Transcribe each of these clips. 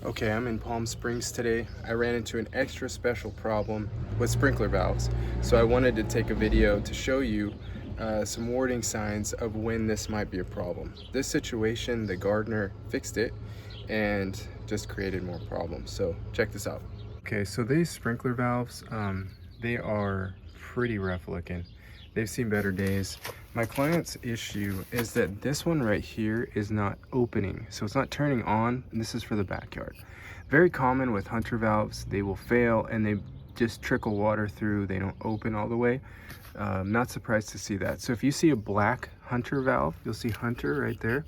Okay, I'm in Palm Springs today. I ran into an extra special problem with sprinkler valves. So I wanted to take a video to show you some warning signs of when this might be a problem. This situation, the gardener fixed it and just created more problems. So check this out. Okay, so these sprinkler valves, they are pretty rough looking. They've seen better days. My client's issue is that this one right here is not opening, so it's not turning on, and this is for the backyard. Very common with hunter valves. They will fail and they just trickle water through. They don't open all the way. Not surprised to see that. So if you see a black hunter valve, you'll see hunter right there.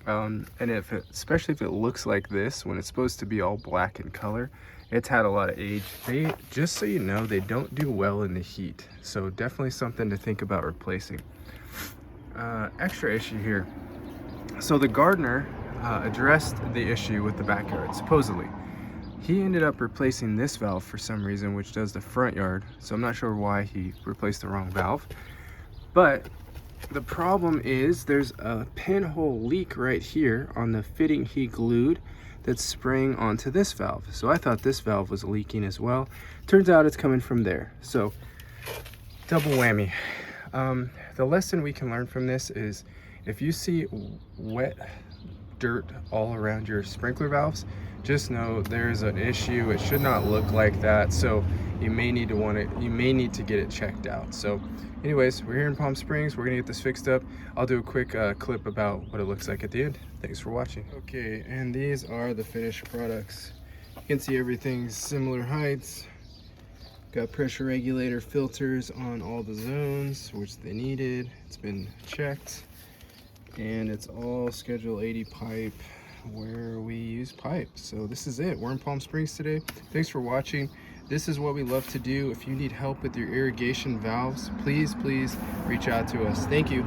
And especially if it looks like this, when it's supposed to be all black in color, it's had a lot of age. They, just so you know, they don't do well in the heat. So definitely something to think about replacing. Extra issue here. So the gardener addressed the issue with the backyard, supposedly. He ended up replacing this valve for some reason, which does the front yard. So I'm not sure why he replaced the wrong valve. But the problem is there's a pinhole leak right here on the fitting he glued that's spraying onto this valve. So I thought this valve was leaking as well. Turns out it's coming from there. So double whammy. The lesson we can learn from this is if you see wet dirt all around your sprinkler valves, just know there's an issue. It should not look like that. So you may need to get it checked out. So anyways, we're here in Palm Springs. We're gonna get this fixed up. I'll do a quick clip about what it looks like at the end. Thanks for watching. Okay, and these are the finished products. You can see everything's similar heights. Got pressure regulator filters on all the zones, which they needed. It's been checked. And it's all Schedule 80 pipe where we use pipe. So this is it. We're in Palm Springs today. Thanks for watching. This is what we love to do. If you need help with your irrigation valves, please reach out to us. Thank you.